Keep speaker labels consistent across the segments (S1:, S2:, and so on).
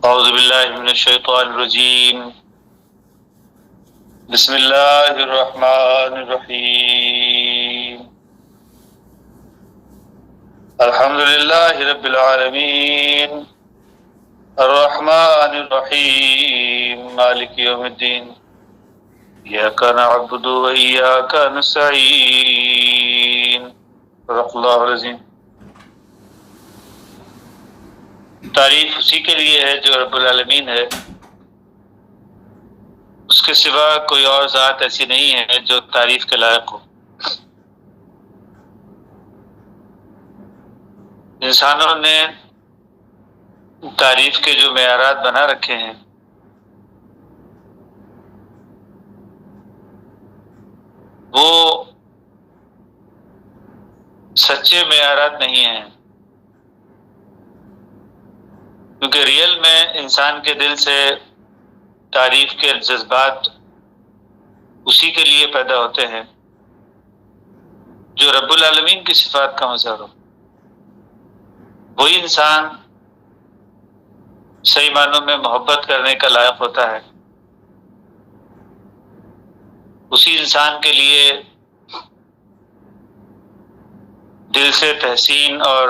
S1: اعوذ باللہ من الشیطان الرجیم بسم اللہ الرحمن الرحیم الحمد للہ رب العالمین الرحمن الرحیم مالک یوم الدین ایاک نعبد و ایاک نستعین صدق اللہ العظیم۔ تعریف اسی کے لیے ہے جو رب العالمین ہے، اس کے سوا کوئی اور ذات ایسی نہیں ہے جو تعریف کے لائق ہو۔ انسانوں نے تعریف کے جو معیارات بنا رکھے ہیں وہ سچے معیارات نہیں ہیں، کیونکہ ریئل میں انسان کے دل سے تعریف کے جذبات اسی کے لیے پیدا ہوتے ہیں جو رب العالمین کی صفات کا مظہر ہو۔ وہی انسان صحیح معنوں میں محبت کرنے کا لائق ہوتا ہے، اسی انسان کے لیے دل سے تحسین اور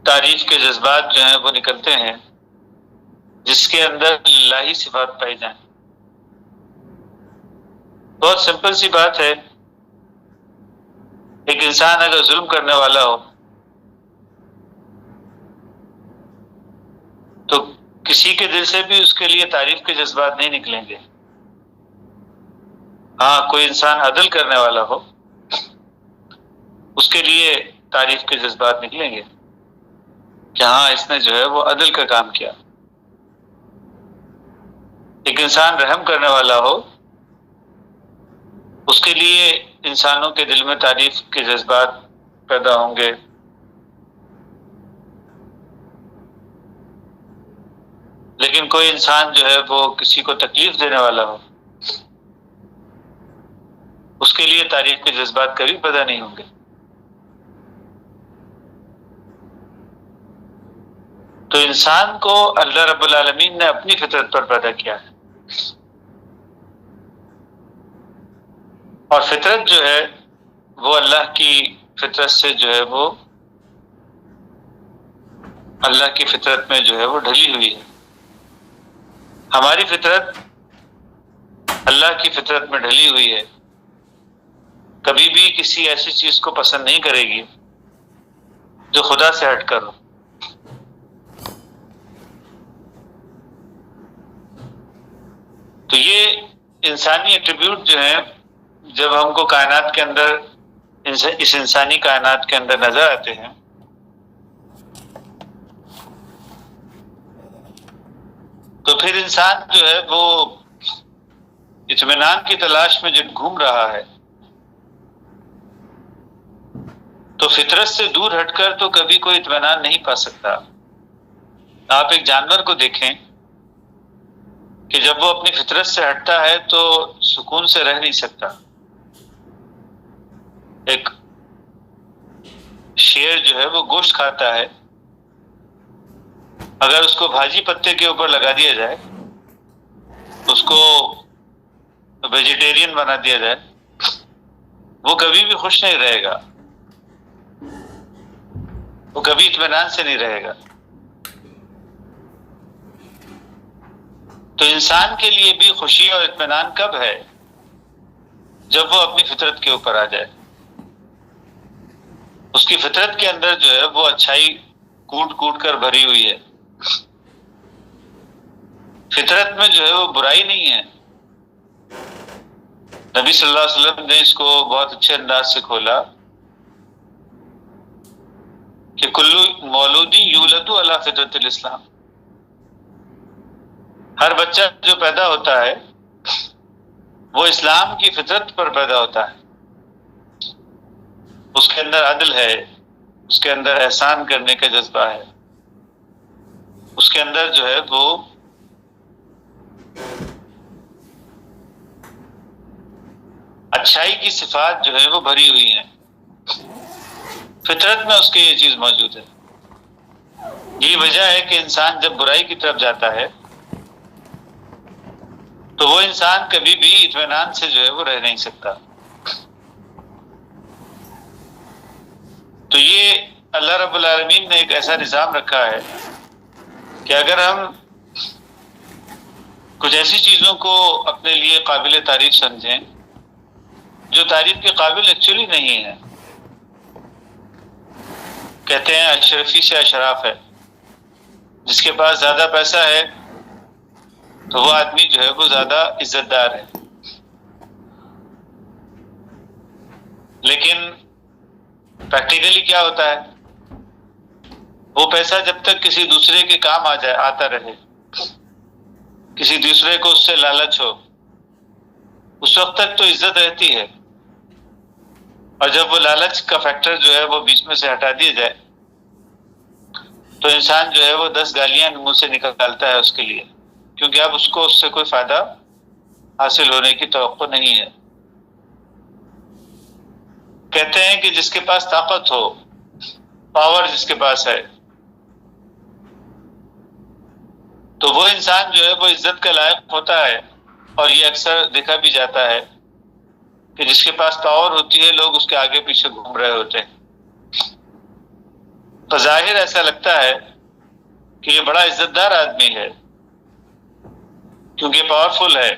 S1: تعریف کے جذبات جو ہیں وہ نکلتے ہیں جس کے اندر الہی صفات پائی جائیں۔ بہت سمپل سی بات ہے، ایک انسان اگر ظلم کرنے والا ہو تو کسی کے دل سے بھی اس کے لیے تعریف کے جذبات نہیں نکلیں گے۔ ہاں، کوئی انسان عدل کرنے والا ہو اس کے لیے تعریف کے جذبات نکلیں گے کہ ہاں اس نے جو ہے وہ عدل کا کام کیا۔ ایک انسان رحم کرنے والا ہو اس کے لیے انسانوں کے دل میں تعریف کے جذبات پیدا ہوں گے۔ لیکن کوئی انسان جو ہے وہ کسی کو تکلیف دینے والا ہو اس کے لیے تعریف کے جذبات کبھی پیدا نہیں ہوں گے۔ تو انسان کو اللہ رب العالمین نے اپنی فطرت پر پیدا کیا ہے، اور فطرت جو ہے وہ اللہ کی فطرت سے جو ہے وہ اللہ کی فطرت میں جو ہے وہ ڈھلی ہوئی ہے۔ ہماری فطرت اللہ کی فطرت میں ڈھلی ہوئی ہے، کبھی بھی کسی ایسی چیز کو پسند نہیں کرے گی جو خدا سے ہٹ کر ہو۔ تو یہ انسانی ایٹریبیوٹ جو ہیں جب ہم کو کائنات کے اندر اس انسانی کائنات کے اندر نظر آتے ہیں تو پھر انسان جو ہے وہ اطمینان کی تلاش میں جب گھوم رہا ہے تو فطرت سے دور ہٹ کر تو کبھی کوئی اطمینان نہیں پا سکتا۔ آپ ایک جانور کو دیکھیں کہ جب وہ اپنی فطرت سے ہٹتا ہے تو سکون سے رہ نہیں سکتا۔ ایک شیر جو ہے وہ گوشت کھاتا ہے، اگر اس کو بھاجی پتے کے اوپر لگا دیا جائے، اس کو ویجیٹیرین بنا دیا جائے، وہ کبھی بھی خوش نہیں رہے گا، وہ کبھی اطمینان سے نہیں رہے گا۔ تو انسان کے لیے بھی خوشی اور اطمینان کب ہے؟ جب وہ اپنی فطرت کے اوپر آ جائے، اس کی فطرت کے اندر جو ہے وہ اچھائی کوٹ کوٹ کر بھری ہوئی ہے، فطرت میں جو ہے وہ برائی نہیں ہے۔ نبی صلی اللہ علیہ وسلم نے اس کو بہت اچھے انداز سے کھولا کہ کلو مولودی یولد علی فطرت الاسلام، ہر بچہ جو پیدا ہوتا ہے وہ اسلام کی فطرت پر پیدا ہوتا ہے۔ اس کے اندر عدل ہے، اس کے اندر احسان کرنے کا جذبہ ہے، اس کے اندر جو ہے وہ اچھائی کی صفات جو ہے وہ بھری ہوئی ہیں، فطرت میں اس کے یہ چیز موجود ہے۔ یہی وجہ ہے کہ انسان جب برائی کی طرف جاتا ہے تو وہ انسان کبھی بھی اطمینان سے جو ہے وہ رہ نہیں سکتا. تو یہ اللہ رب العالمین نے ایک ایسا نظام رکھا ہے کہ اگر ہم کچھ ایسی چیزوں کو اپنے لیے قابل تعریف سمجھیں جو تعریف کے قابل ایکچولی نہیں ہے. کہتے ہیں اشرفی سے اشراف ہے، جس کے پاس زیادہ پیسہ ہے تو وہ آدمی جو ہے وہ زیادہ عزت دار ہے. لیکن پریکٹیکلی کیا ہوتا ہے؟ وہ پیسہ جب تک کسی دوسرے کے کام آتا رہے، کسی دوسرے کو اس سے لالچ ہو، اس وقت تک تو عزت رہتی ہے. اور جب وہ لالچ کا فیکٹر جو ہے وہ بیچ میں سے ہٹا دیا جائے تو انسان جو ہے وہ 10 گالیاں منہ سے نکالتا ہے اس کے لیے، کیونکہ اب اس کو اس سے کوئی فائدہ حاصل ہونے کی توقع نہیں ہے. کہتے ہیں کہ جس کے پاس طاقت ہو، پاور جس کے پاس ہے، تو وہ انسان جو ہے وہ عزت کا لائق ہوتا ہے. اور یہ اکثر دیکھا بھی جاتا ہے کہ جس کے پاس پاور ہوتی ہے لوگ اس کے آگے پیچھے گھوم رہے ہوتے ہیں. بظاہر ایسا لگتا ہے کہ یہ بڑا عزت دار آدمی ہے کیونکہ پاورفل ہے،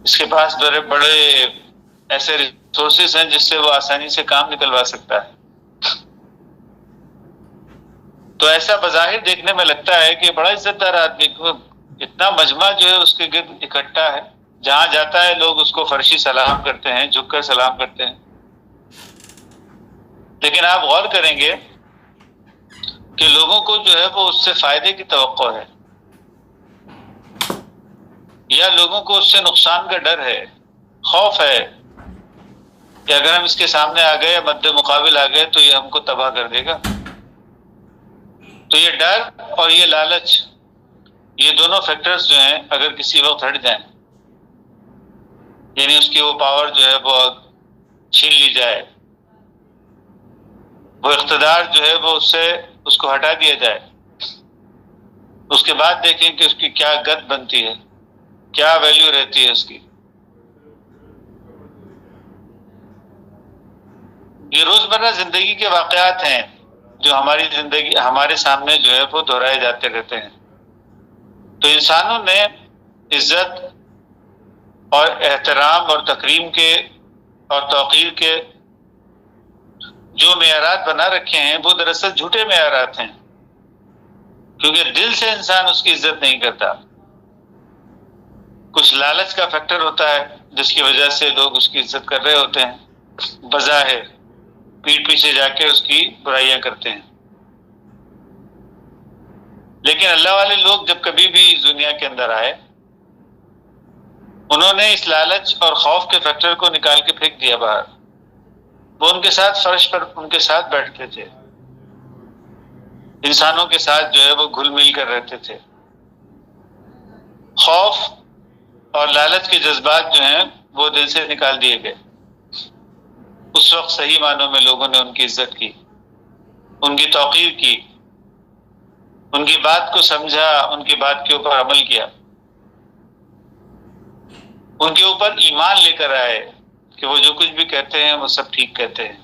S1: اس کے پاس بڑے بڑے ایسے ریسورسز ہیں جس سے وہ آسانی سے کام نکلوا سکتا ہے. تو ایسا بظاہر دیکھنے میں لگتا ہے کہ بڑا عزت دار آدمی کو اتنا مجمع جو ہے اس کے گرد اکٹھا ہے، جہاں جاتا ہے لوگ اس کو فرشی سلام کرتے ہیں، جھک کر سلام کرتے ہیں. لیکن آپ غور کریں گے کہ لوگوں کو جو ہے وہ اس سے فائدے کی توقع ہے، یا لوگوں کو اس سے نقصان کا ڈر ہے، خوف ہے کہ اگر ہم اس کے سامنے آ گئے یا مد مقابل آ گئے تو یہ ہم کو تباہ کر دے گا. تو یہ ڈر اور یہ لالچ، یہ دونوں فیکٹرز جو ہیں اگر کسی وقت ہٹ جائیں، یعنی اس کی وہ پاور جو ہے وہ چھین لی جائے، وہ اقتدار جو ہے وہ اس کو ہٹا دیا جائے، اس کے بعد دیکھیں کہ اس کی کیا گت بنتی ہے، کیا ویلیو رہتی ہے اس کی. یہ روزمرہ زندگی کے واقعات ہیں جو ہمارے سامنے جو ہے وہ دہرائے جاتے رہتے ہیں. تو انسانوں نے عزت اور احترام اور تکریم کے اور توقیر کے جو معیارات بنا رکھے ہیں وہ دراصل جھوٹے معیارات ہیں، کیونکہ دل سے انسان اس کی عزت نہیں کرتا. کچھ لالچ کا فیکٹر ہوتا ہے جس کی وجہ سے لوگ اس کی عزت کر رہے ہوتے ہیں، بظاہر پیٹھ پیچھے جا کے اس کی برائیاں کرتے ہیں. لیکن اللہ والے لوگ جب کبھی بھی اس دنیا کے اندر آئے، انہوں نے اس لالچ اور خوف کے فیکٹر کو نکال کے پھینک دیا باہر. وہ ان کے ساتھ فرش پر ان کے ساتھ بیٹھتے تھے، انسانوں کے ساتھ جو ہے وہ گھل مل کر رہتے تھے. خوف اور لالچ کے جذبات جو ہیں وہ دل سے نکال دیے گئے. اس وقت صحیح معنوں میں لوگوں نے ان کی عزت کی، ان کی توقیر کی، ان کی بات کو سمجھا، ان کی بات کے اوپر عمل کیا، ان کے اوپر ایمان لے کر آئے کہ وہ جو کچھ بھی کہتے ہیں وہ سب ٹھیک کہتے ہیں.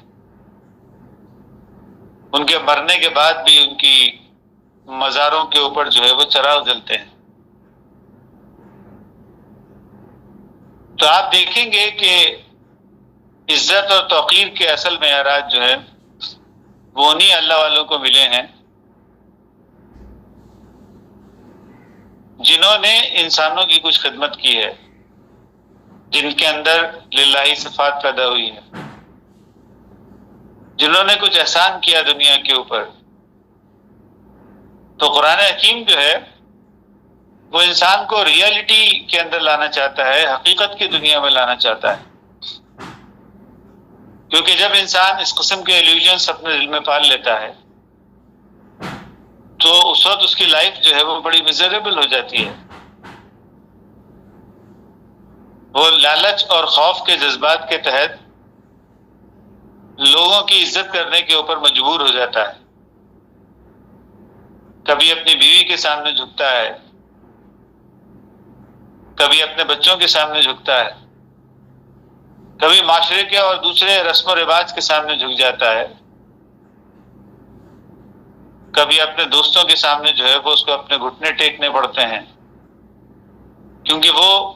S1: ان کے مرنے کے بعد بھی ان کی مزاروں کے اوپر جو ہے وہ چراغ جلتے ہیں. تو آپ دیکھیں گے کہ عزت اور توقیر کے اصل معیارات جو ہیں وہ انہی اللہ والوں کو ملے ہیں جنہوں نے انسانوں کی کچھ خدمت کی ہے، جن کے اندر للہی صفات پیدا ہوئی ہے، جنہوں نے کچھ احسان کیا دنیا کے اوپر. تو قرآن حکیم جو ہے وہ انسان کو ریئلٹی کے اندر لانا چاہتا ہے، حقیقت کی دنیا میں لانا چاہتا ہے. کیونکہ جب انسان اس قسم کے ایلیوژنس اپنے دل میں پال لیتا ہے تو اس وقت اس کی لائف جو ہے وہ بڑی میزریبل ہو جاتی ہے. وہ لالچ اور خوف کے جذبات کے تحت لوگوں کی عزت کرنے کے اوپر مجبور ہو جاتا ہے. کبھی اپنی بیوی کے سامنے جھکتا ہے، کبھی اپنے بچوں کے سامنے جھکتا ہے، کبھی معاشرے کے اور دوسرے رسم و رواج کے سامنے جھک جاتا ہے، کبھی اپنے دوستوں کے سامنے جو ہے وہ اس کو اپنے گھٹنے ٹیکنے پڑتے ہیں، کیونکہ وہ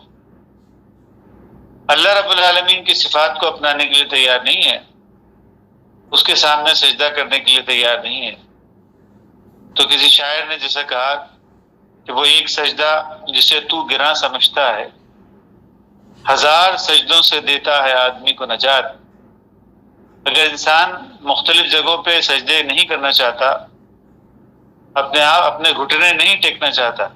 S1: اللہ رب العالمین کی صفات کو اپنانے کے لیے تیار نہیں ہے، اس کے سامنے سجدہ کرنے کے لیے تیار نہیں ہے۔ تو کسی شاعر نے جیسا کہا کہ وہ ایک سجدہ جسے تو گراں سمجھتا ہے، ہزار سجدوں سے دیتا ہے آدمی کو نجات۔ اگر انسان مختلف جگہوں پہ سجدے نہیں کرنا چاہتا، اپنے گھٹنے نہیں ٹیکنا چاہتا،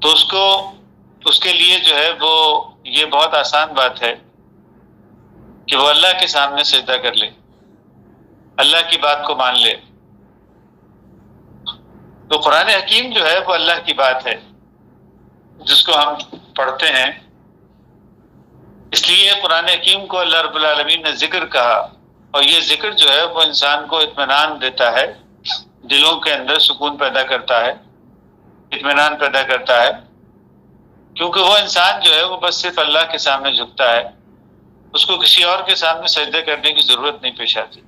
S1: تو اس کے لیے جو ہے وہ یہ بہت آسان بات ہے کہ وہ اللہ کے سامنے سجدہ کر لے، اللہ کی بات کو مان لے۔ تو قرآن حکیم جو ہے وہ اللہ کی بات ہے جس کو ہم پڑھتے ہیں، اس لیے قرآن حکیم کو اللہ رب العالمین نے ذکر کہا، اور یہ ذکر جو ہے وہ انسان کو اطمینان دیتا ہے، دلوں کے اندر سکون پیدا کرتا ہے، اطمینان پیدا کرتا ہے، کیونکہ وہ انسان جو ہے وہ بس صرف اللہ کے سامنے جھکتا ہے، اس کو کسی اور کے سامنے سجدے کرنے کی ضرورت نہیں پیش آتی۔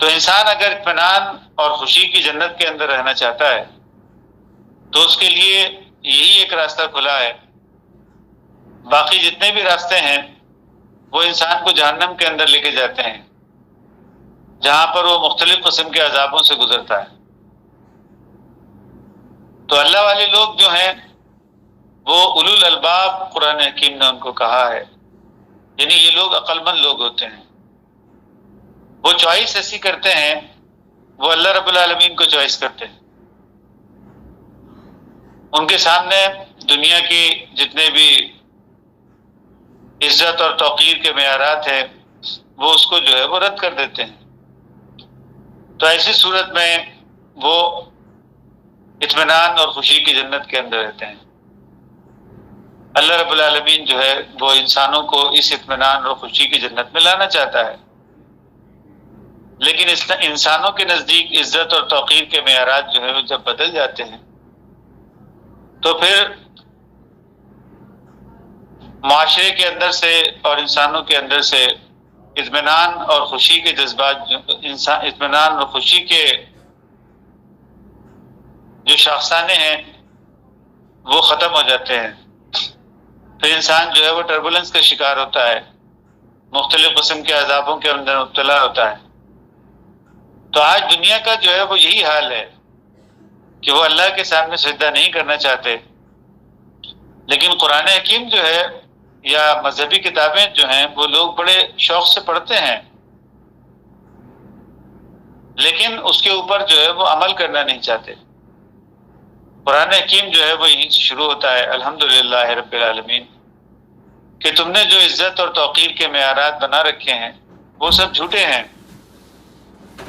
S1: تو انسان اگر اطمینان اور خوشی کی جنت کے اندر رہنا چاہتا ہے تو اس کے لیے یہی ایک راستہ کھلا ہے۔ باقی جتنے بھی راستے ہیں وہ انسان کو جہنم کے اندر لے کے جاتے ہیں، جہاں پر وہ مختلف قسم کے عذابوں سے گزرتا ہے۔ تو اللہ والے لوگ جو ہیں وہ اولو الالباب قرآن حکیم نے ان کو کہا ہے، یعنی یہ لوگ عقل مند لوگ ہوتے ہیں، وہ چوائس ایسی کرتے ہیں، وہ اللہ رب العالمین کو چوائس کرتے ہیں۔ ان کے سامنے دنیا کی جتنے بھی عزت اور توقیر کے معیارات ہیں وہ اس کو جو ہے وہ رد کر دیتے ہیں۔ تو ایسی صورت میں وہ اطمینان اور خوشی کی جنت کے اندر رہتے ہیں۔ اللہ رب العالمین جو ہے وہ انسانوں کو اس اطمینان اور خوشی کی جنت میں لانا چاہتا ہے، لیکن انسانوں کے نزدیک عزت اور توقیر کے معیارات جو ہے وہ جب بدل جاتے ہیں تو پھر معاشرے کے اندر سے اور انسانوں کے اندر سے اطمینان اور خوشی کے جذبات، اطمینان اور خوشی کے جو شاخسانے ہیں وہ ختم ہو جاتے ہیں۔ پھر انسان جو ہے وہ ٹربولنس کا شکار ہوتا ہے، مختلف قسم کے عذابوں کے اندر مبتلا ہوتا ہے۔ تو آج دنیا کا جو ہے وہ یہی حال ہے کہ وہ اللہ کے سامنے سجدہ نہیں کرنا چاہتے، لیکن قرآن حکیم جو ہے یا مذہبی کتابیں جو ہیں وہ لوگ بڑے شوق سے پڑھتے ہیں، لیکن اس کے اوپر جو ہے وہ عمل کرنا نہیں چاہتے۔ قرآن حکیم جو ہے وہ یہیں سے شروع ہوتا ہے، الحمدللہ رب العالمین، کہ تم نے جو عزت اور توقیر کے معیارات بنا رکھے ہیں وہ سب جھوٹے ہیں۔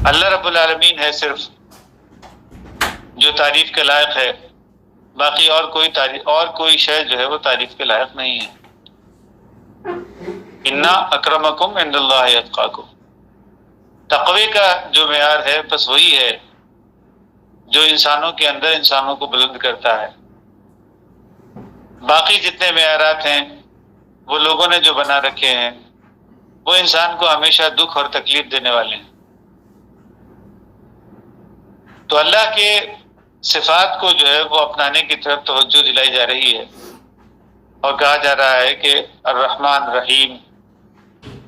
S1: اللہ رب العالمین ہے صرف جو تعریف کے لائق ہے، باقی اور کوئی شے جو ہے وہ تعریف کے لائق نہیں ہے۔ انا اکرمکم عند اللہ اتقاکم، تقوی کا جو معیار ہے بس وہی ہے جو انسانوں کے اندر انسانوں کو بلند کرتا ہے۔ باقی جتنے معیارات ہیں وہ لوگوں نے جو بنا رکھے ہیں وہ انسان کو ہمیشہ دکھ اور تکلیف دینے والے ہیں۔ تو اللہ کے صفات کو جو ہے وہ اپنانے کی طرف توجہ دلائی جا رہی ہے، اور کہا جا رہا ہے کہ الرحمن رحیم،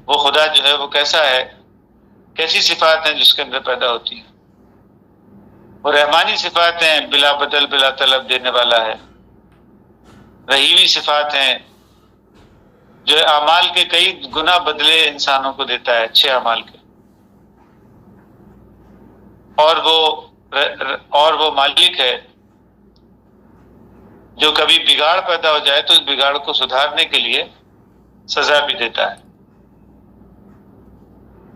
S1: وہ خدا جو ہے وہ کیسا ہے، کیسی صفات ہیں جس کے اندر پیدا ہوتی ہیں۔ وہ رحمانی صفات ہیں، بلا بدل بلا طلب دینے والا ہے۔ رحیمی صفات ہیں جو اعمال کے کئی گنا بدلے انسانوں کو دیتا ہے، اچھے اعمال کے، اور وہ مالک ہے جو کبھی بگاڑ پیدا ہو جائے تو اس بگاڑ کو سدھارنے کے لیے سزا بھی دیتا ہے۔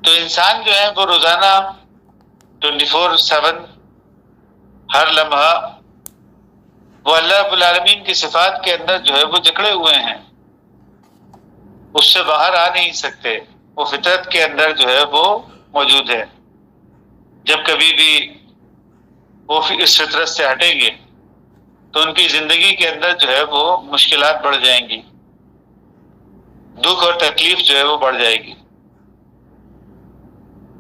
S1: تو انسان جو ہے وہ روزانہ 24/7 ہر لمحہ وہ اللہ رب العالمین کی صفات کے اندر جو ہے وہ جکڑے ہوئے ہیں، اس سے باہر آ نہیں سکتے، وہ فطرت کے اندر جو ہے وہ موجود ہے۔ جب کبھی بھی وہ اس فطرت سے ہٹیں گے تو ان کی زندگی کے اندر جو ہے وہ مشکلات بڑھ جائیں گی، دکھ اور تکلیف جو ہے وہ بڑھ جائے گی۔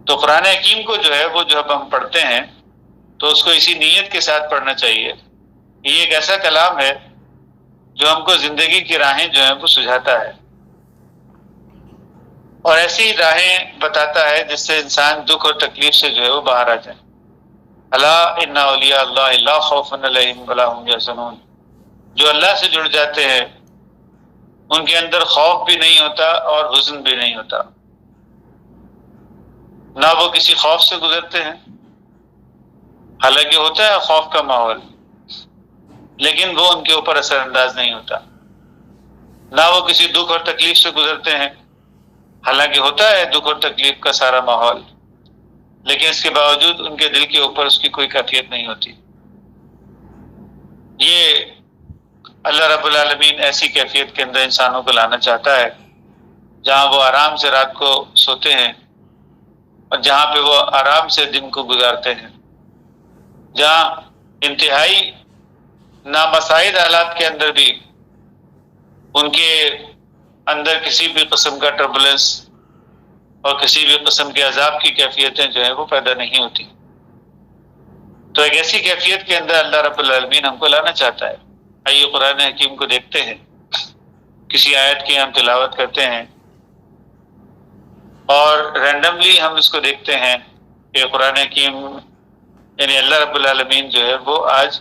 S1: تو قرآن حکیم کو جو ہے وہ جب ہم پڑھتے ہیں تو اس کو اسی نیت کے ساتھ پڑھنا چاہیے کہ یہ ایک ایسا کلام ہے جو ہم کو زندگی کی راہیں جو ہیں وہ سجھاتا ہے، اور ایسی راہیں بتاتا ہے جس سے انسان دکھ اور تکلیف سے جو ہے وہ باہر آ جائے۔ الا ان اولیاء اللہ لا خوف علیہم ولا هم یحزنون، جو اللہ سے جڑ جاتے ہیں ان کے اندر خوف بھی نہیں ہوتا اور حزن بھی نہیں ہوتا، نہ وہ کسی خوف سے گزرتے ہیں، حالانکہ ہوتا ہے خوف کا ماحول، لیکن وہ ان کے اوپر اثر انداز نہیں ہوتا، نہ وہ کسی دکھ اور تکلیف سے گزرتے ہیں، حالانکہ ہوتا ہے دکھ اور تکلیف کا سارا ماحول، لیکن اس کے باوجود ان کے دل کے اوپر اس کی کوئی کیفیت نہیں ہوتی۔ یہ اللہ رب العالمین ایسی کیفیت کے اندر انسانوں کو لانا چاہتا ہے جہاں وہ آرام سے رات کو سوتے ہیں اور جہاں پہ وہ آرام سے دن کو گزارتے ہیں، جہاں انتہائی نامساعد حالات کے اندر بھی ان کے اندر کسی بھی قسم کا ٹربولنس اور کسی بھی قسم کے عذاب کی کیفیتیں جو ہیں وہ پیدا نہیں ہوتی۔ تو ایک ایسی کیفیت کے اندر اللہ رب العالمین ہم کو لانا چاہتا ہے۔ آئیے قرآن حکیم کو دیکھتے ہیں، کسی آیت کی ہم تلاوت کرتے ہیں اور رینڈملی ہم اس کو دیکھتے ہیں کہ قرآن حکیم یعنی اللہ رب العالمین جو ہے وہ آج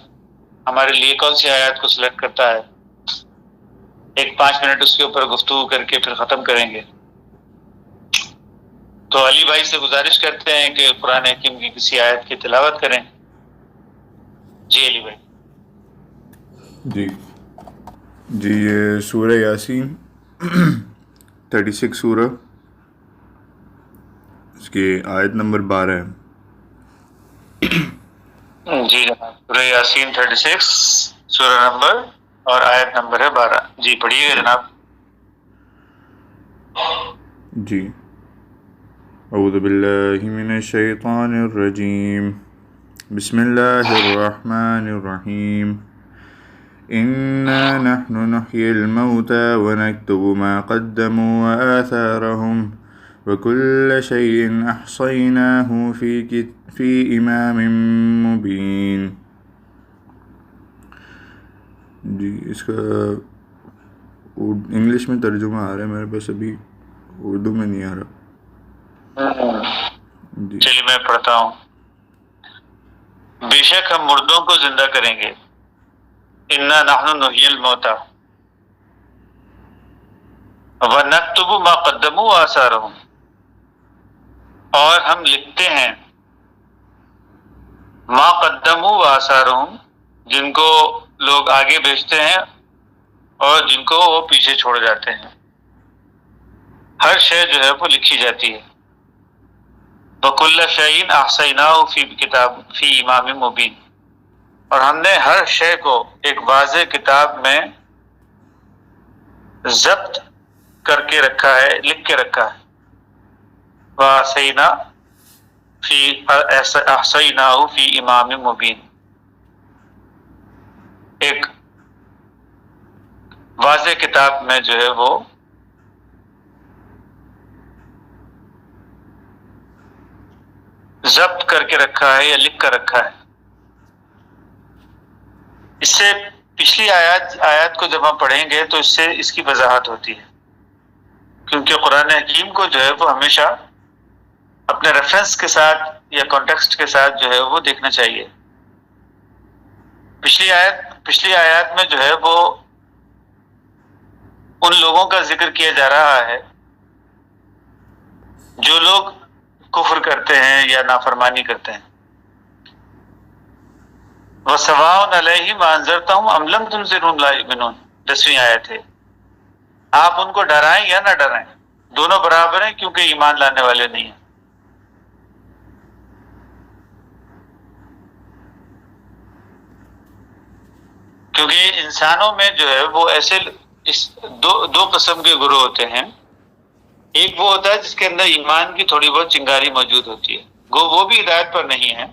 S1: ہمارے لیے کون سی آیات کو سلیکٹ کرتا ہے۔ ایک 5 منٹ اس کے اوپر گفتگو کر کے پھر ختم کریں گے۔ تو علی بھائی سے گزارش کرتے ہیں کہ قرآن حکیم کی کسی آیت کی تلاوت کریں۔ جی علی بھائی۔
S2: جی یہ سورہ یاسین 36 سورہ، اس کی آیت نمبر 12 ہے۔
S1: جی جناب، سورہ یاسین 36 سورہ نمبر اور آیت نمبر ہے 12۔ جی پڑھیے گا جناب۔
S2: جی اعوذ باللہ من الشیطان الرجیم، بسم اللہ الرحمن الرحیم، انا نحن نحیی الموتى ونکتب ما قدموا وآثارهم وكل شيء احصیناه فی امام مبین۔ جی اس کا انگلش میں ترجمہ آ رہا ہے میرے پاس، ابھی اردو میں نہیں آ رہا۔ جی
S1: چلیے میں پڑھتا ہوں۔ بے شک ہم مردوں کو زندہ کریں گے، انا نحن نحیی الموتى ونکتب ما قدموا وآثارهم، اور ہم لکھتے ہیں ما قدموا وآثارهم، جن کو لوگ آگے بھیجتے ہیں اور جن کو وہ پیچھے چھوڑ جاتے ہیں۔ ہر شے جو ہے وہ لکھی جاتی ہے۔ وَكُلَّ شَيْءٍ أَحْصَيْنَاهُ فِي كِتَابٍ فِي إِمَامٍ مُبِينٍ، اور ہم نے ہر شے کو ایک واضح کتاب میں ضبط کر کے رکھا ہے، لکھ کے رکھا ہے۔ أَحْصَيْنَاهُ فِي إِمَامٍ مُبِينٍ، ایک واضح کتاب میں جو ہے وہ ضبط کر کے رکھا ہے یا لکھ کر رکھا ہے۔ اس سے پچھلی آیات کو جب ہم پڑھیں گے تو اس سے اس کی وضاحت ہوتی ہے، کیونکہ قرآن حکیم کو جو ہے وہ ہمیشہ اپنے ریفرنس کے ساتھ یا کانٹیکسٹ کے ساتھ جو ہے وہ دیکھنا چاہیے۔ پچھلی آیات میں جو ہے وہ ان لوگوں کا ذکر کیا جا رہا ہے جو لوگ کفر کرتے ہیں یا نافرمانی کرتے ہیں۔ وَسَوَاءٌ عَلَيْهِمْ أَنذَرْتَهُمْ أَمْ لَمْ تُنذِرْهُمْ لَا يُؤْمِنُونَ، 10ویں آیت ہے۔ آپ ان کو ڈرائیں یا نہ ڈرائیں، دونوں برابر ہیں کیونکہ ایمان لانے والے نہیں ہیں۔ کیونکہ انسانوں میں جو ہے وہ ایسے دو قسم کے گروہ ہوتے ہیں۔ ایک وہ ہوتا ہے جس کے اندر ایمان کی تھوڑی بہت چنگاری موجود ہوتی ہے، گو وہ بھی ہدایت پر نہیں ہیں.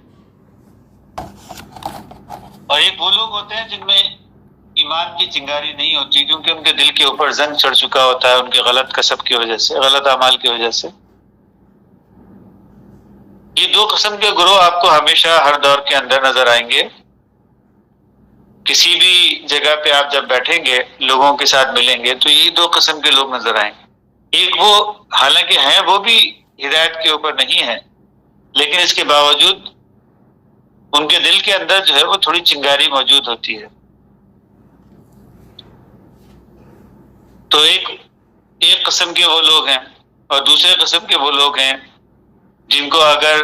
S1: اور ایک وہ لوگ ہوتے ہیں جن میں ایمان کی چنگاری نہیں ہوتی، کیونکہ ان کے دل کے اوپر زنگ چڑھ چکا ہوتا ہے ان کے غلط کسب کی وجہ سے، غلط اعمال کی وجہ سے. یہ دو قسم کے گروہ آپ کو ہمیشہ ہر دور کے اندر نظر آئیں گے. کسی بھی جگہ پہ آپ جب بیٹھیں گے، لوگوں کے ساتھ ملیں گے، تو یہ دو قسم کے لوگ نظر آئیں گے. ایک وہ حالانکہ ہیں وہ بھی ہدایت کے اوپر نہیں ہے، لیکن اس کے باوجود ان کے دل کے اندر جو ہے وہ تھوڑی چنگاری موجود ہوتی ہے. تو ایک قسم کے وہ لوگ ہیں، اور دوسرے قسم کے وہ لوگ ہیں جن کو اگر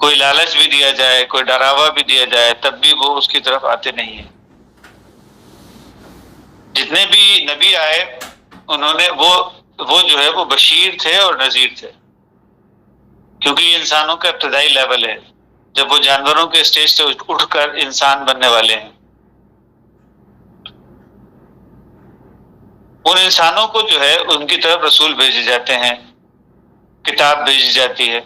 S1: کوئی لالچ بھی دیا جائے، کوئی ڈراوا بھی دیا جائے، تب بھی وہ اس کی طرف آتے نہیں ہیں. جتنے بھی نبی آئے انہوں نے وہ جو ہے وہ بشیر تھے اور نذیر تھے، کیونکہ یہ انسانوں کا ابتدائی لیول ہے جب وہ جانوروں کے اسٹیج سے اٹھ کر انسان بننے والے ہیں. ان انسانوں کو جو ہے ان کی طرف رسول بھیجے جاتے ہیں، کتاب بھیجی جاتی ہے،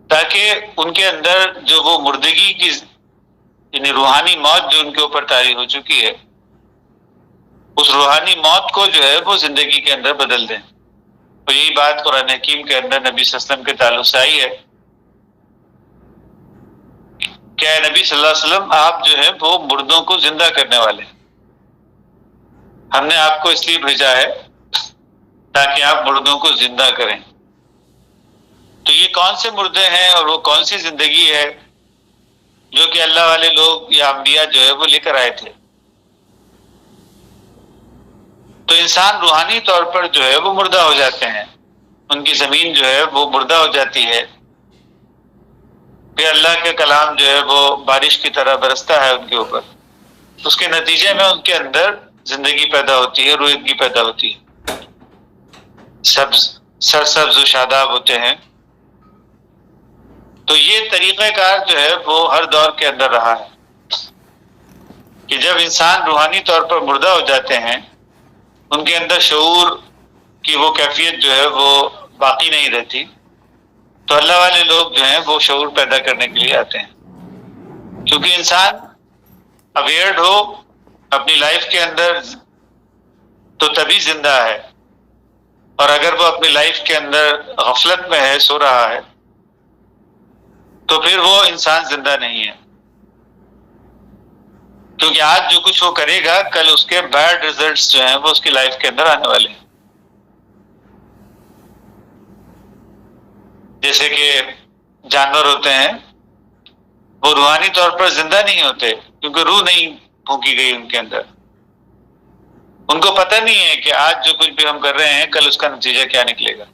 S1: تاکہ ان کے اندر جو وہ مردگی کی یعنی روحانی موت جو ان کے اوپر طاری ہو چکی ہے، اس روحانی موت کو جو ہے وہ زندگی کے اندر بدل دیں. تو یہی بات قرآن حکیم کے اندر نبی صلی اللہ علیہ وسلم کے تعلق سے آئی ہے کہ اے نبی صلی اللہ علیہ وسلم، آپ جو ہے وہ مردوں کو زندہ کرنے والے ہیں. ہم نے آپ کو اس لیے بھیجا ہے تاکہ آپ مردوں کو زندہ کریں. تو یہ کون سے مردے ہیں اور وہ کون سی زندگی ہے جو کہ اللہ والے لوگ یا انبیاء جو ہے وہ لے کر آئے تھے؟ تو انسان روحانی طور پر جو ہے وہ مردہ ہو جاتے ہیں، ان کی زمین جو ہے وہ مردہ ہو جاتی ہے. پھر اللہ کے کلام جو ہے وہ بارش کی طرح برستا ہے ان کے اوپر، اس کے نتیجے میں ان کے اندر زندگی پیدا ہوتی ہے، روحانی پیدا ہوتی ہے، سرسبز و شاداب ہوتے ہیں. تو یہ طریقہ کار جو ہے وہ ہر دور کے اندر رہا ہے کہ جب انسان روحانی طور پر مردہ ہو جاتے ہیں، ان کے اندر شعور کی وہ کیفیت جو ہے وہ باقی نہیں رہتی، تو اللہ والے لوگ جو ہیں وہ شعور پیدا کرنے کے لیے آتے ہیں. کیونکہ انسان اویئرڈ ہو اپنی لائف کے اندر تو تبھی زندہ ہے، اور اگر وہ اپنی لائف کے اندر غفلت میں ہے، سو رہا ہے، تو پھر وہ انسان زندہ نہیں ہے. کیونکہ آج جو کچھ وہ کرے گا، کل اس کے بیڈ ریزلٹس جو ہیں وہ اس کی لائف کے اندر آنے والے ہیں. جیسے کہ جانور ہوتے ہیں، وہ روحانی طور پر زندہ نہیں ہوتے کیونکہ روح نہیں پھونکی گئی ان کے اندر. ان کو پتہ نہیں ہے کہ آج جو کچھ بھی ہم کر رہے ہیں کل اس کا نتیجہ کیا نکلے گا.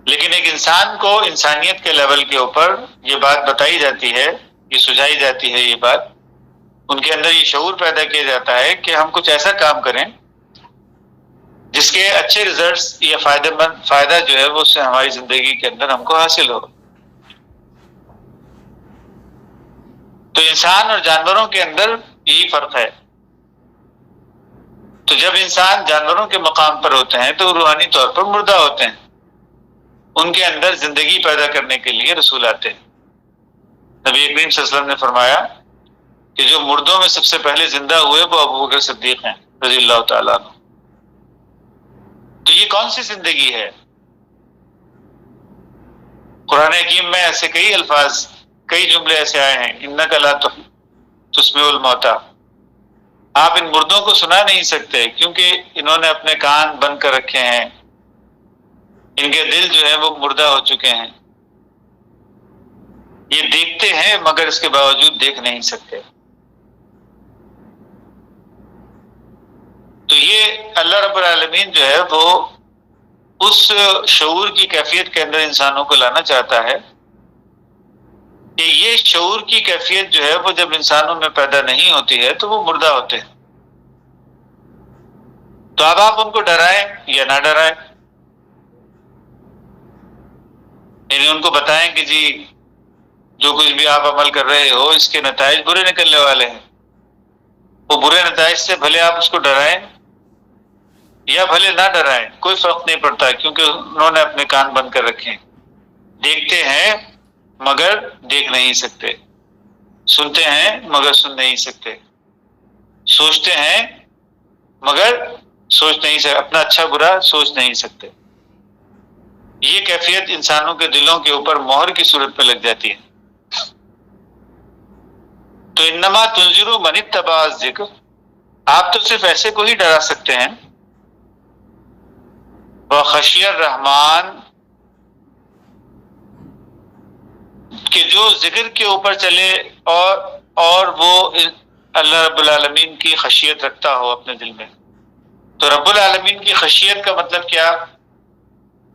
S1: لیکن ایک انسان کو انسانیت کے لیول کے اوپر یہ بات بتائی جاتی ہے، یہ سجھائی جاتی ہے، یہ بات ان کے اندر یہ شعور پیدا کیا جاتا ہے کہ ہم کچھ ایسا کام کریں جس کے اچھے ریزلٹس یا فائدہ جو ہے وہ اس سے ہماری زندگی کے اندر ہم کو حاصل ہو. تو انسان اور جانوروں کے اندر یہی فرق ہے. تو جب انسان جانوروں کے مقام پر ہوتے ہیں تو روحانی طور پر مردہ ہوتے ہیں، ان کے اندر زندگی پیدا کرنے کے لیے رسول آتے ہیں. نبی کریم صلی اللہ علیہ وسلم نے فرمایا کہ جو مردوں میں سب سے پہلے زندہ ہوئے وہ ابوبکر صدیق ہیں رضی اللہ تعالیٰ عنہ. تو یہ کون سی زندگی ہے؟ قرآن حکیم میں ایسے کئی الفاظ، کئی جملے ایسے آئے ہیں، انک لا تسمع الموتیٰ، آپ ان مردوں کو سنا نہیں سکتے کیونکہ انہوں نے اپنے کان بند کر رکھے ہیں، ان کے دل جو ہے وہ مردہ ہو چکے ہیں. یہ دیکھتے ہیں مگر اس کے باوجود دیکھ نہیں سکتے. تو یہ اللہ رب العالمین جو ہے وہ اس شعور کی کیفیت کے اندر انسانوں کو لانا چاہتا ہے کہ یہ شعور کی کیفیت جو ہے وہ جب انسانوں میں پیدا نہیں ہوتی ہے تو وہ مردہ ہوتے ہیں. تو اب آپ ان کو ڈرائیں یا نہ ڈرائیں، یعنی ان کو بتائیں کہ جی جو کچھ بھی آپ عمل کر رہے ہو اس کے نتائج برے نکلنے والے ہیں، وہ برے نتائج سے بھلے آپ اس کو ڈرائیں یا بھلے نہ ڈرائیں، کوئی فرق نہیں پڑتا، کیونکہ انہوں نے اپنے کان بند کر رکھے ہیں، دیکھتے ہیں مگر دیکھ نہیں سکتے، سنتے ہیں مگر سن نہیں سکتے، سوچتے ہیں مگر سوچ نہیں سکتے، اپنا اچھا برا سوچ نہیں سکتے۔ یہ کیفیت انسانوں کے دلوں کے اوپر مہر کی صورت میں لگ جاتی ہے۔ تو انما تنذر من اتبع الذکر، آپ تو صرف ایسے کو ہی ڈرا سکتے ہیں، وخشی الرحمن، کہ جو ذکر کے اوپر چلے اور وہ اللہ رب العالمین کی خشیت رکھتا ہو اپنے دل میں۔ تو رب العالمین کی خشیت کا مطلب کیا؟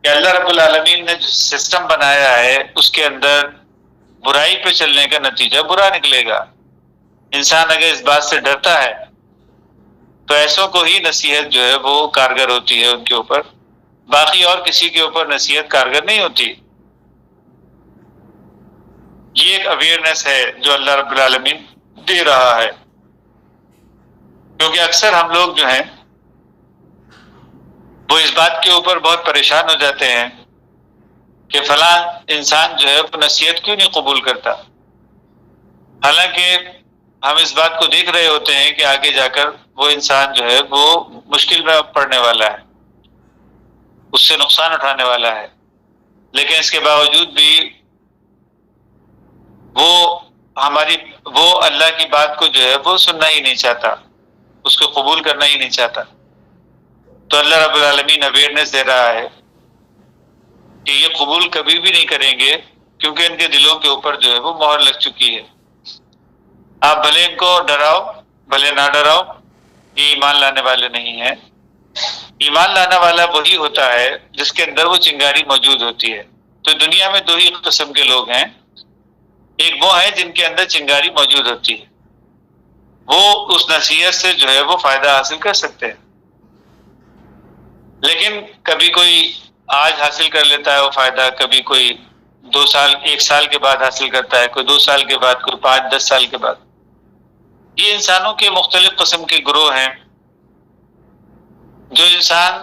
S1: کہ اللہ رب العالمین نے جو سسٹم بنایا ہے اس کے اندر برائی پہ چلنے کا نتیجہ برا نکلے گا۔ انسان اگر اس بات سے ڈرتا ہے تو ایسوں کو ہی نصیحت جو ہے وہ کارگر ہوتی ہے ان کے اوپر، باقی اور کسی کے اوپر نصیحت کارگر نہیں ہوتی۔ یہ ایک اویئرنیس ہے جو اللہ رب العالمین دے رہا ہے، کیونکہ اکثر ہم لوگ جو ہیں وہ اس بات کے اوپر بہت پریشان ہو جاتے ہیں کہ فلاں انسان جو ہے وہ نصیحت کیوں نہیں قبول کرتا، حالانکہ ہم اس بات کو دیکھ رہے ہوتے ہیں کہ آگے جا کر وہ انسان جو ہے وہ مشکل میں پڑنے والا ہے، اس سے نقصان اٹھانے والا ہے، لیکن اس کے باوجود بھی وہ اللہ کی بات کو جو ہے وہ سننا ہی نہیں چاہتا، اس کو قبول کرنا ہی نہیں چاہتا۔ تو اللہ رب العالمین اویئرنیس دے رہا ہے کہ یہ قبول کبھی بھی نہیں کریں گے، کیونکہ ان کے دلوں کے اوپر جو ہے وہ مہر لگ چکی ہے۔ آپ بھلے ان کو ڈراؤ بھلے نہ ڈراؤ، یہ ایمان لانے والے نہیں ہیں۔ ایمان لانے والا وہی ہوتا ہے جس کے اندر وہ چنگاری موجود ہوتی ہے۔ تو دنیا میں دو ہی قسم کے لوگ ہیں، ایک وہ ہیں جن کے اندر چنگاری موجود ہوتی ہے، وہ اس نصیحت سے جو ہے وہ فائدہ حاصل کر سکتے ہیں، لیکن کبھی کوئی آج حاصل کر لیتا ہے وہ فائدہ، کبھی کوئی 2 سال 1 سال کے بعد حاصل کرتا ہے، کوئی 2 سال کے بعد، کوئی 5-10 سال کے بعد۔ یہ انسانوں کے مختلف قسم کے گروہ ہیں۔ جو انسان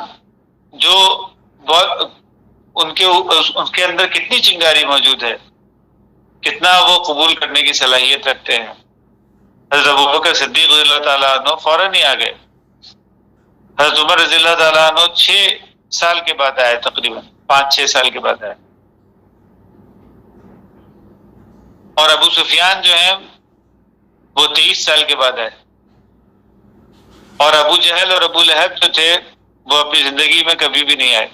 S1: جو ان کے اندر کتنی چنگاری موجود ہے، کتنا وہ قبول کرنے کی صلاحیت رکھتے ہیں۔ حضرت ابوبکر صدیق رضی اللہ تعالیٰ عنہ فوراً ہی آ گئے، حضرت عمر رضی اللہ تعالیٰ عنہ 6 سال کے بعد آئے، تقریباً 5-6 سال کے بعد آئے، اور ابو سفیان جو ہیں وہ 23 سال کے بعد آئے، اور ابو جہل اور ابو لہب جو تھے وہ اپنی زندگی میں کبھی بھی نہیں آئے۔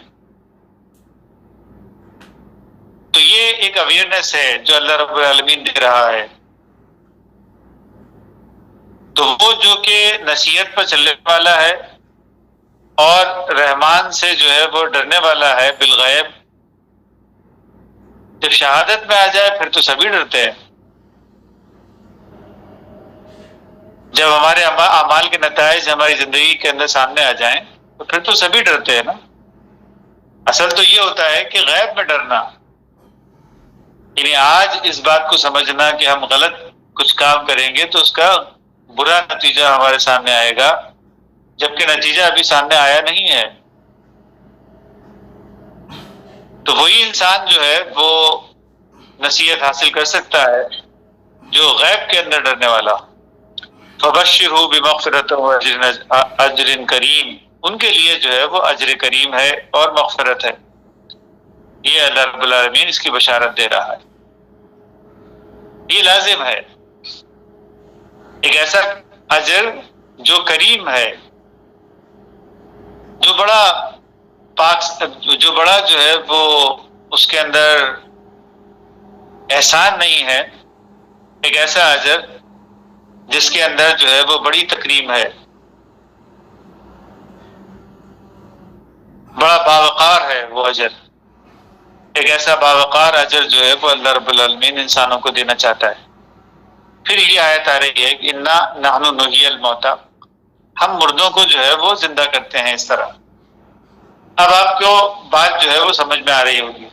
S1: تو یہ ایک اویئرنیس ہے جو اللہ رب العالمین دے رہا ہے۔ تو وہ جو کہ نصیحت پر چلنے والا ہے اور رحمان سے جو ہے وہ ڈرنے والا ہے بالغیب، جب شہادت میں آ جائے پھر تو سبھی ڈرتے ہیں۔ جب ہمارے اعمال کے نتائج ہماری زندگی کے اندر سامنے آ جائیں تو پھر تو سبھی ڈرتے ہیں نا۔ اصل تو یہ ہوتا ہے کہ غیب میں ڈرنا، یعنی آج اس بات کو سمجھنا کہ ہم غلط کچھ کام کریں گے تو اس کا برا نتیجہ ہمارے سامنے آئے گا، جبکہ نتیجہ ابھی سامنے آیا نہیں ہے۔ تو وہی انسان جو ہے وہ نصیحت حاصل کر سکتا ہے جو غیب کے اندر ڈرنے والا۔ فبشرہ بمغفرۃ واجر کریم، ان کے لیے جو ہے وہ اجر کریم ہے اور مغفرت ہے۔ یہ اللہ رب العالمین اس کی بشارت دے رہا ہے۔ یہ لازم ہے، ایک ایسا اجر جو کریم ہے، جو بڑا پاک، جو بڑا جو ہے وہ اس کے اندر احسان نہیں ہے، ایک ایسا اجر جس کے اندر جو ہے وہ بڑی تکریم ہے، بڑا باوقار ہے وہ اجر۔ ایک ایسا باوقار اجر جو ہے وہ اللہ رب العالمین انسانوں کو دینا چاہتا ہے۔ پھر یہ آیت آ رہی ہے کہ انا نحن نحیی الموتى، ہم مردوں کو جو ہے وہ زندہ کرتے ہیں اس طرح۔ اب آپ کو بات جو ہے وہ سمجھ میں آ رہی ہوگی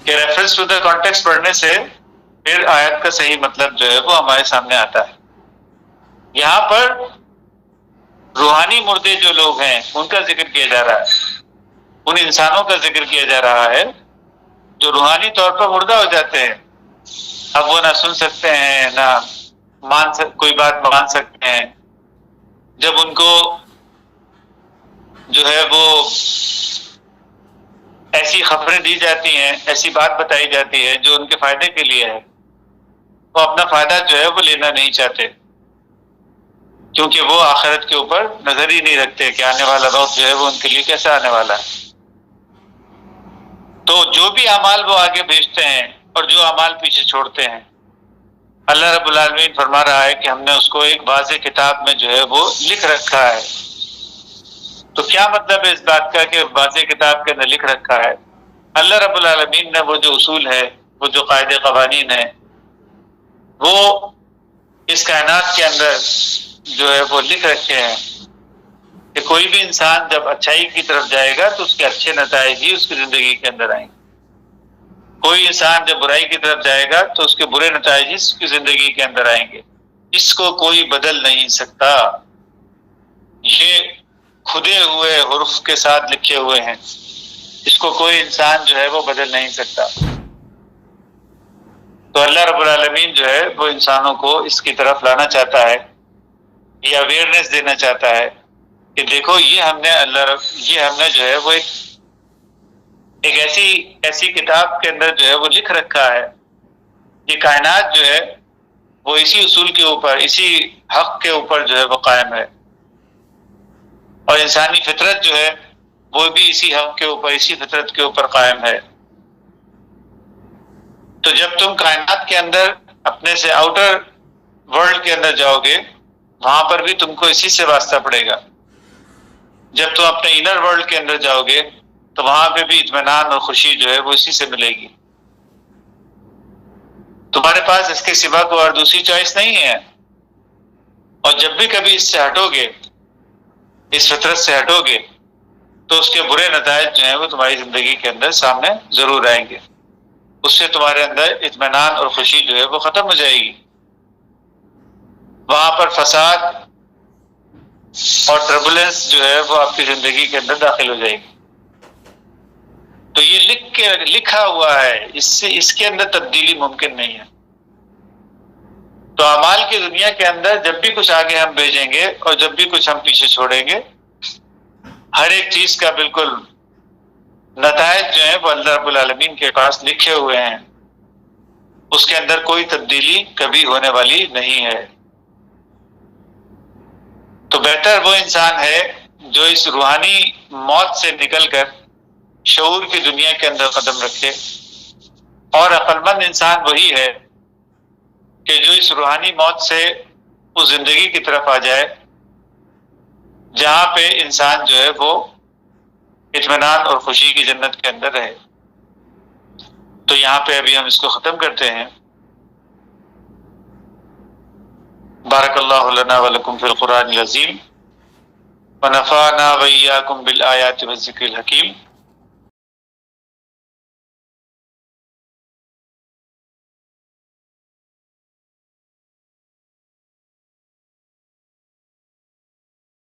S1: کہ ریفرنس ٹو دا کانٹیکسٹ پڑھنے سے پھر آیت کا صحیح مطلب جو ہے وہ ہمارے سامنے آتا ہے۔ یہاں پر روحانی مردے جو لوگ ہیں ان کا ذکر کیا جا رہا ہے، ان انسانوں کا ذکر کیا جا رہا ہے جو روحانی طور پر مردہ ہو جاتے ہیں. اب وہ نہ سن سکتے ہیں، نہ کوئی بات مان سکتے ہیں. جب ان کو جو ہے وہ ایسی خبریں دی جاتی ہیں، ایسی بات بتائی جاتی ہے جو ان کے فائدے کے لیے ہے، وہ اپنا فائدہ جو ہے وہ لینا نہیں چاہتے، کیونکہ وہ آخرت کے اوپر نظر ہی نہیں رکھتے کہ آنے والا وقت جو ہے وہ ان کے لیے کیسا آنے والا ہے. تو جو بھی اعمال وہ آگے بھیجتے ہیں اور جو اعمال پیچھے چھوڑتے ہیں، اللہ رب العالمین فرما رہا ہے کہ ہم نے اس کو ایک واضح کتاب میں جو ہے وہ لکھ رکھا ہے. تو کیا مطلب ہے اس بات کا کہ واضح کتاب کے اندر لکھ رکھا ہے؟ اللہ رب العالمین نے وہ جو اصول ہے، وہ جو قاعدے قوانین ہیں، وہ اس کائنات کے اندر جو ہے وہ لکھ رکھے ہیں کہ کوئی بھی انسان جب اچھائی کی طرف جائے گا تو اس کے اچھے نتائج ہی اس کی زندگی کے اندر آئیں گے. کوئی انسان جب برائی کی طرف جائے گا تو اس کے برے نتائج ہی اس کی زندگی کے اندر آئیں گے. اس کو کوئی بدل نہیں سکتا. یہ کھدے ہوئے حروف کے ساتھ لکھے ہوئے ہیں، اس کو کوئی انسان جو ہے وہ بدل نہیں سکتا. تو اللہ رب العالمین جو ہے وہ انسانوں کو اس کی طرف لانا چاہتا ہے، یہ اویئرنیس دینا چاہتا ہے کہ دیکھو یہ ہم نے جو ہے وہ ایک ایسی کتاب کے اندر جو ہے وہ لکھ رکھا ہے. یہ کائنات جو ہے وہ اسی اصول کے اوپر، اسی حق کے اوپر جو ہے وہ قائم ہے، اور انسانی فطرت جو ہے وہ بھی اسی حق کے اوپر، اسی فطرت کے اوپر قائم ہے. تو جب تم کائنات کے اندر اپنے سے آؤٹر ورلڈ کے اندر جاؤ گے، وہاں پر بھی تم کو اسی سے واسطہ پڑے گا. جب تم اپنے انر ورلڈ کے اندر جاؤ گے تو وہاں پہ بھی اطمینان اور خوشی جو ہے وہ اسی سے ملے گی. تمہارے پاس اس کے سوا کوئی اور دوسری چوائس نہیں ہے. اور جب بھی کبھی اس سے ہٹو گے، اس فطرت سے ہٹو گے، تو اس کے برے نتائج جو ہیں وہ تمہاری زندگی کے اندر سامنے ضرور آئیں گے. اس سے تمہارے اندر اطمینان اور خوشی جو ہے وہ ختم ہو جائے گی. وہاں پر فساد اور ٹربولنس جو ہے وہ آپ کی زندگی کے اندر داخل ہو جائے گی. تو یہ لکھا ہوا ہے، اس کے اندر تبدیلی ممکن نہیں ہے. تو اعمال کی دنیا کے اندر جب بھی کچھ آگے ہم بھیجیں گے اور جب بھی کچھ ہم پیچھے چھوڑیں گے، ہر ایک چیز کا بالکل نتائج جو ہیں وہ اللہ رب العالمین کے پاس لکھے ہوئے ہیں. اس کے اندر کوئی تبدیلی کبھی ہونے والی نہیں ہے. تو بہتر وہ انسان ہے جو اس روحانی موت سے نکل کر شعور کی دنیا کے اندر قدم رکھے، اور عقل مند انسان وہی ہے کہ جو اس روحانی موت سے اس زندگی کی طرف آ جائے جہاں پہ انسان جو ہے وہ اطمینان اور خوشی کی جنت کے اندر رہے. تو یہاں پہ ابھی ہم اس کو ختم کرتے ہیں. بارک اللہ لنا ولکم فی القرآن العظیم ونفعنا وإیاکم بالآیات والذکر الحکیم.